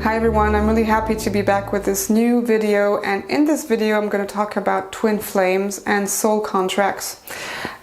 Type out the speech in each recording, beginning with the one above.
Hi everyone, I'm really happy to be back with this new video, and in this video I'm going to talk about twin flames and soul contracts.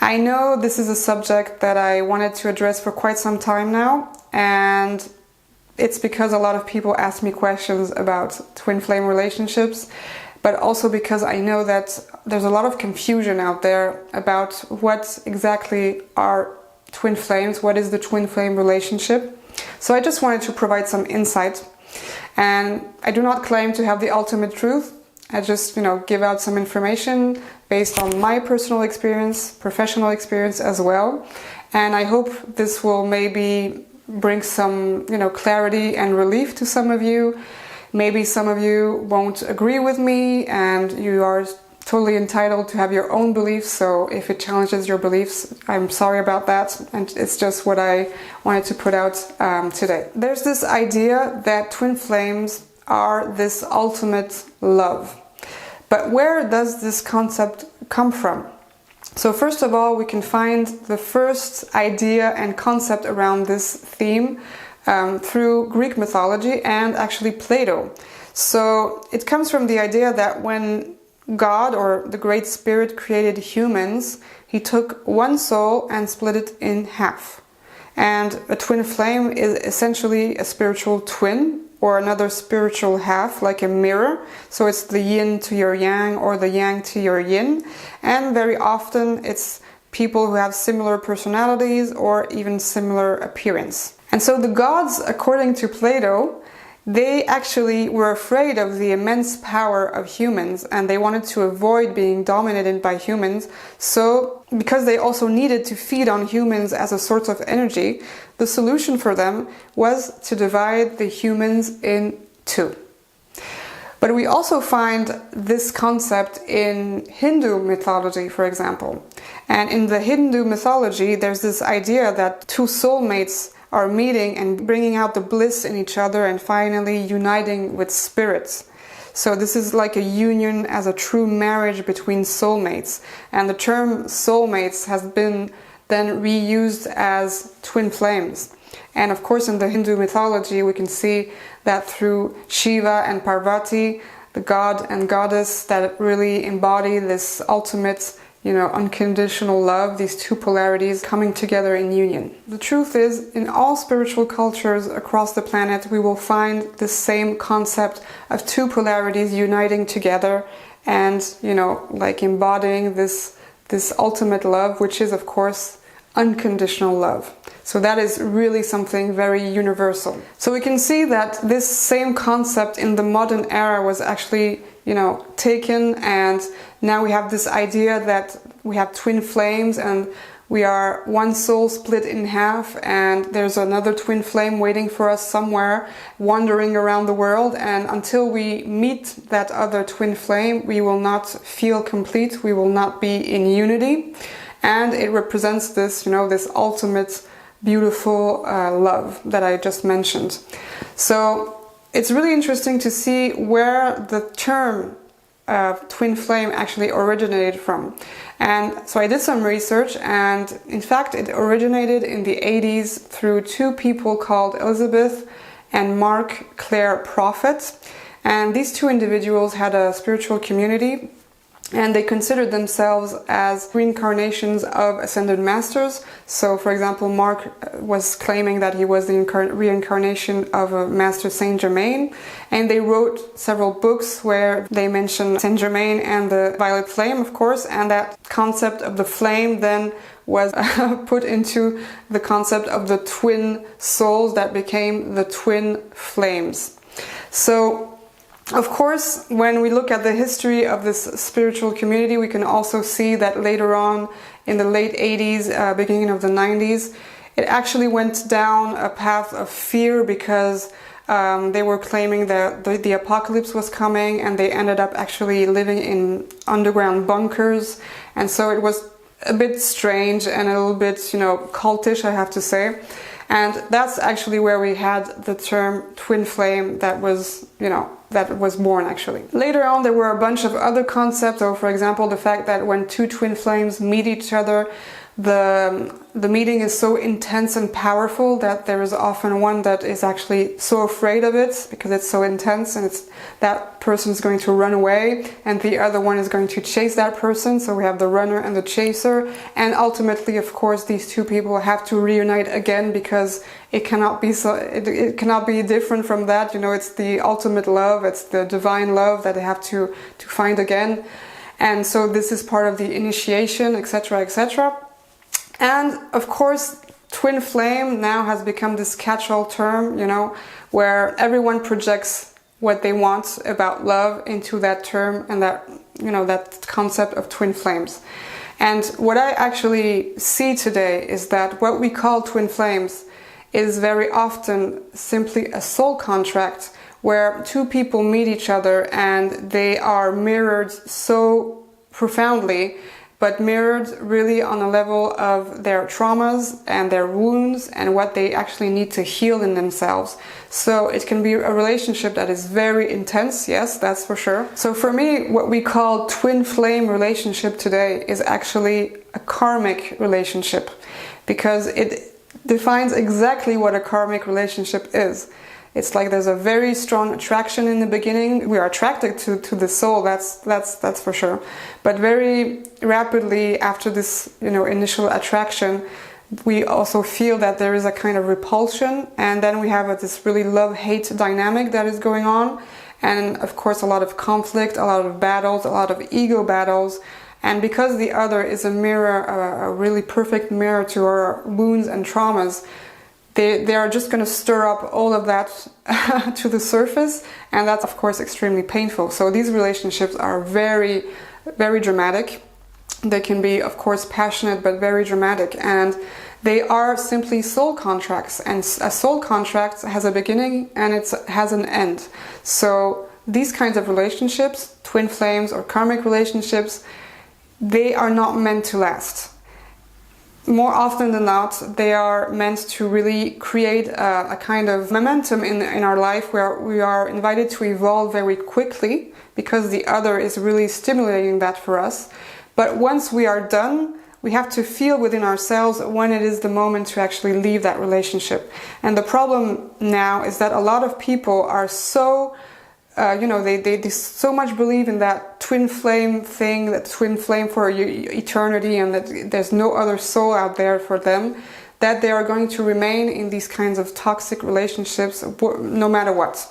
I know this is a subject that I wanted to address for quite some time now, and it's because a lot of people ask me questions about twin flame relationships, but also because I know that there's a lot of confusion out there about what exactly are twin flames, what is the twin flame relationship. So I just wanted to provide some insight. And I do not claim to have the ultimate truth. I just, give out some information based on my personal experience, professional experience as well. And I hope this will maybe bring some, clarity and relief to some of you. Maybe some of you won't agree with me and you are totally entitled to have your own beliefs. So if it challenges your beliefs, I'm sorry about that. And it's just what I wanted to put out today. There's this idea that twin flames are this ultimate love. But where does this concept come from? So first of all, we can find the first idea and concept around this theme through Greek mythology and actually Plato. So it comes from the idea that when God, or the Great Spirit, created humans, he took one soul and split it in half. And a twin flame is essentially a spiritual twin or another spiritual half, like a mirror. So it's the yin to your yang or the yang to your yin. And very often it's people who have similar personalities or even similar appearance. And so the gods, according to Plato, they actually were afraid of the immense power of humans, and they wanted to avoid being dominated by humans. So, because they also needed to feed on humans as a source of energy, the solution for them was to divide the humans in two. But we also find this concept in Hindu mythology, for example. And in the Hindu mythology, there's this idea that two soulmates are meeting and bringing out the bliss in each other and finally uniting with spirits. So this is like a union as a true marriage between soulmates. And the term soulmates has been then reused as twin flames. And of course in the Hindu mythology we can see that through Shiva and Parvati, the god and goddess that really embody this ultimate unconditional love, these two polarities coming together in union. The truth is, in all spiritual cultures across the planet, we will find the same concept of two polarities uniting together and, embodying this ultimate love, which is, of course, unconditional love. So that is really something very universal. So we can see that this same concept in the modern era was actually taken, and now we have this idea that we have twin flames and we are one soul split in half, and there's another twin flame waiting for us somewhere, wandering around the world, and until we meet that other twin flame, we will not feel complete, we will not be in unity. And it represents this, this ultimate beautiful love that I just mentioned. So it's really interesting to see where the term twin flame actually originated from. And so I did some research, and in fact it originated in the 80s through two people called Elizabeth and Mark Clare Prophet. And these two individuals had a spiritual community, and they considered themselves as reincarnations of ascended masters. So, for example, Mark was claiming that he was the reincarnation of a Master Saint Germain, and they wrote several books where they mentioned Saint Germain and the violet flame, of course, and that concept of the flame then was put into the concept of the twin souls that became the twin flames. So, of course, when we look at the history of this spiritual community, we can also see that later on in the late 80s, beginning of the 90s, it actually went down a path of fear because they were claiming that the apocalypse was coming, and they ended up actually living in underground bunkers. And so it was a bit strange and a little bit, cultish, I have to say. And that's actually where we had the term twin flame that was born actually. Later on there were a bunch of other concepts. So for example, the fact that when two twin flames meet each other, the meeting is so intense and powerful that there is often one that is actually so afraid of it because it's so intense, and that person is going to run away, and the other one is going to chase that person. So we have the runner and the chaser, and ultimately, of course, these two people have to reunite again, because it cannot be it cannot be different from that. You know, it's the ultimate love, it's the divine love that they have to find again. And so this is part of the initiation, etc., etc. And of course, twin flame now has become this catch-all term, you know, where everyone projects what they want about love into that term and that, you know, that concept of twin flames. And what I actually see today is that what we call twin flames is very often simply a soul contract where two people meet each other and they are mirrored so profoundly, but mirrored really on a level of their traumas and their wounds and what they actually need to heal in themselves. So it can be a relationship that is very intense, yes, that's for sure. So for me, what we call twin flame relationship today is actually a karmic relationship, because it defines exactly what a karmic relationship is. It's like there's a very strong attraction in the beginning. We are attracted to the soul, that's for sure. But very rapidly after this, you know, initial attraction, we also feel that there is a kind of repulsion, and then we have this really love-hate dynamic that is going on, and of course a lot of conflict, a lot of battles, a lot of ego battles. And because the other is a mirror, a really perfect mirror to our wounds and traumas, they are just going to stir up all of that to the surface, and that's of course extremely painful. So these relationships are very, very dramatic. They can be, of course, passionate, but very dramatic, and they are simply soul contracts, and a soul contract has a beginning and it has an end. So these kinds of relationships, twin flames or karmic relationships, they are not meant to last. More often than not, they are meant to really create a kind of momentum in our life where we are invited to evolve very quickly, because the other is really stimulating that for us. But once we are done, we have to feel within ourselves when it is the moment to actually leave that relationship. And the problem now is that a lot of people are so they so much believe in that twin flame thing, that twin flame for eternity, and that there's no other soul out there for them, that they are going to remain in these kinds of toxic relationships no matter what,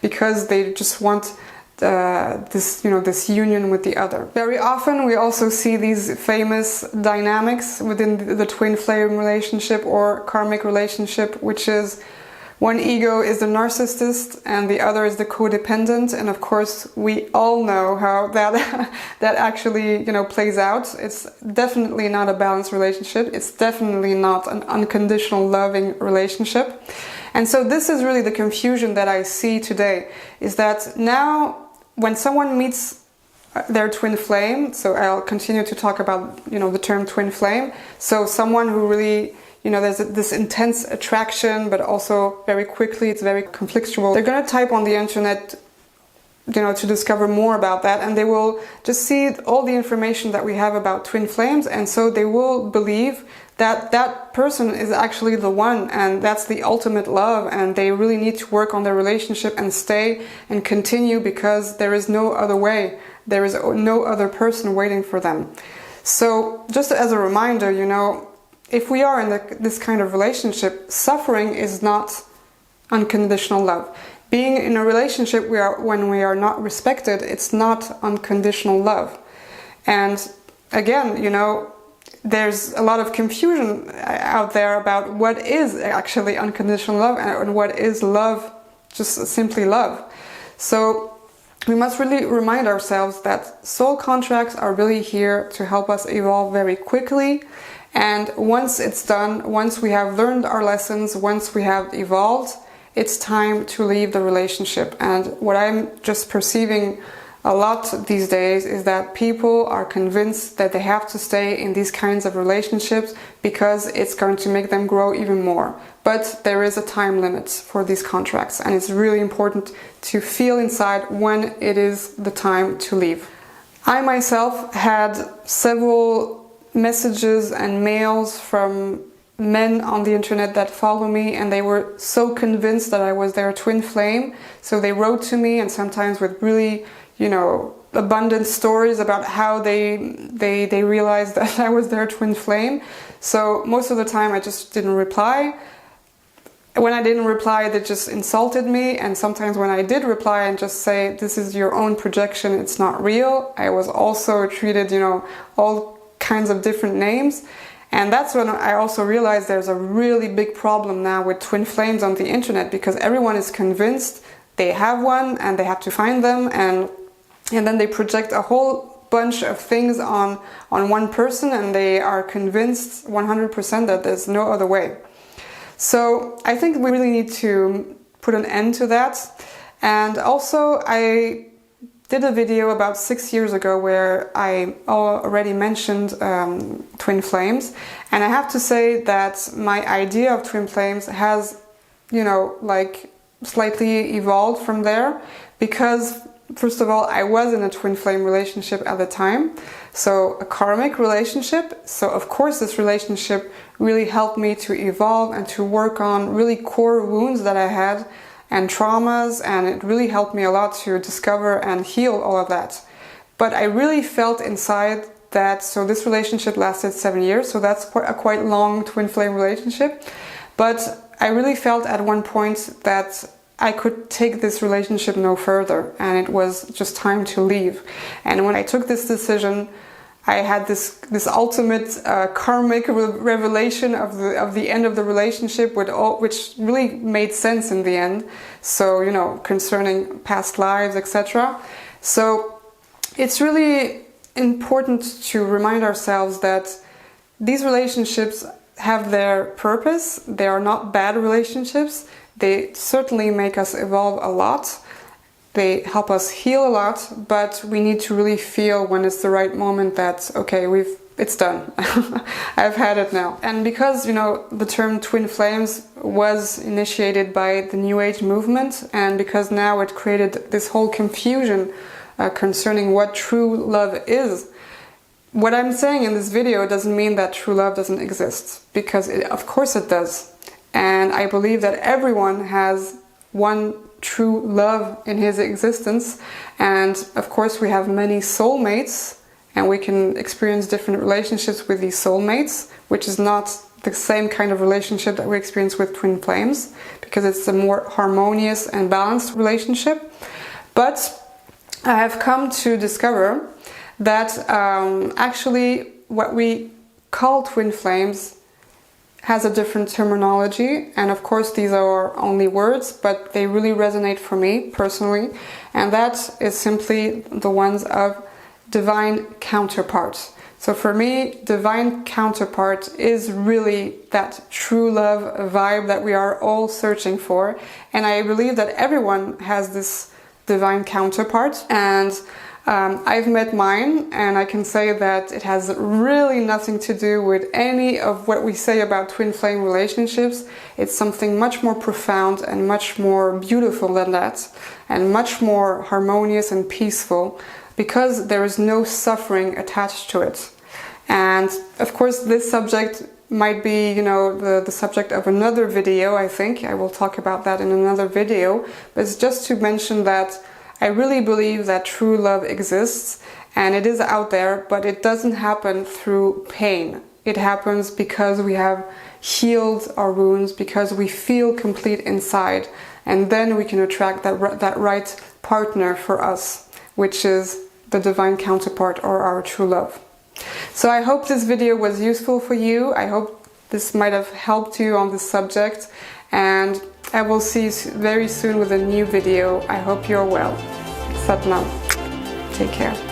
because they just want this union with the other. Very often we also see these famous dynamics within the twin flame relationship or karmic relationship, which is one ego is the narcissist and the other is the codependent, and of course we all know how that actually, you know, plays out. It's definitely not a balanced relationship. It's definitely not an unconditional loving relationship. And so this is really the confusion that I see today, is that now when someone meets their twin flame, so I'll continue to talk about, you know, the term twin flame. So someone who really, you know, there's this intense attraction, but also very quickly it's very conflictual. They're going to type on the internet, you know, to discover more about that, and they will just see all the information that we have about twin flames, and so they will believe that that person is actually the one, and that's the ultimate love, and they really need to work on their relationship and stay and continue, because there is no other way. There is no other person waiting for them. So just as a reminder, you know, if we are in this kind of relationship, suffering is not unconditional love. Being in a relationship when we are not respected, it's not unconditional love. And again, you know, there's a lot of confusion out there about what is actually unconditional love and what is love, just simply love. So we must really remind ourselves that soul contracts are really here to help us evolve very quickly. And once it's done, once we have learned our lessons, once we have evolved, it's time to leave the relationship. And what I'm just perceiving a lot these days is that people are convinced that they have to stay in these kinds of relationships because it's going to make them grow even more. But there is a time limit for these contracts, and it's really important to feel inside when it is the time to leave. I myself had several messages and mails from men on the internet that follow me, and they were so convinced that I was their twin flame. So they wrote to me, and sometimes with really, abundant stories about how they realized that I was their twin flame. So most of the time I just didn't reply. When I didn't reply, they just insulted me, and sometimes when I did reply and just say, this is your own projection, it's not real, I was also treated, all kinds of different names. And that's when I also realized there's a really big problem now with twin flames on the internet, because everyone is convinced they have one and they have to find them, and then they project a whole bunch of things on one person, and they are convinced 100% that there's no other way. So I think we really need to put an end to that. And also I did a video about 6 years ago where I already mentioned twin flames, and I have to say that my idea of twin flames has, slightly evolved from there, because first of all, I was in a twin flame relationship at the time, so a karmic relationship. So of course this relationship really helped me to evolve and to work on really core wounds that I had and traumas, and it really helped me a lot to discover and heal all of that. But I really felt inside that, so this relationship lasted 7 years, so that's a quite long twin flame relationship. But I really felt at one point that I could take this relationship no further, and it was just time to leave. And when I took this decision, I had this ultimate karmic revelation of the end of the relationship, which really made sense in the end. So, concerning past lives, etc. So it's really important to remind ourselves that these relationships have their purpose. They are not bad relationships. They certainly make us evolve a lot. They help us heal a lot, but we need to really feel when it's the right moment that, okay, it's done. I've had it now. And because, the term twin flames was initiated by the New Age movement, and because now it created this whole confusion concerning what true love is, what I'm saying in this video doesn't mean that true love doesn't exist, because of course it does. And I believe that everyone has one true love in his existence, and of course we have many soulmates, and we can experience different relationships with these soulmates, which is not the same kind of relationship that we experience with twin flames, because it's a more harmonious and balanced relationship. But I have come to discover that actually what we call twin flames has a different terminology, and of course these are only words, but they really resonate for me personally, and that is simply the ones of divine counterparts. So for me, divine counterpart is really that true love vibe that we are all searching for, and I believe that everyone has this divine counterpart, and I've met mine, and I can say that it has really nothing to do with any of what we say about twin flame relationships. It's something much more profound and much more beautiful than that, and much more harmonious and peaceful, because there is no suffering attached to it. And of course this subject might be, the subject of another video. I think I will talk about that in another video, but it's just to mention that I really believe that true love exists, and it is out there, but it doesn't happen through pain. It happens because we have healed our wounds, because we feel complete inside, and then we can attract that right partner for us, which is the divine counterpart or our true love. So I hope this video was useful for you. I hope this might have helped you on this subject, and I will see you very soon with a new video. I hope you're well. Sat Nam. Take care.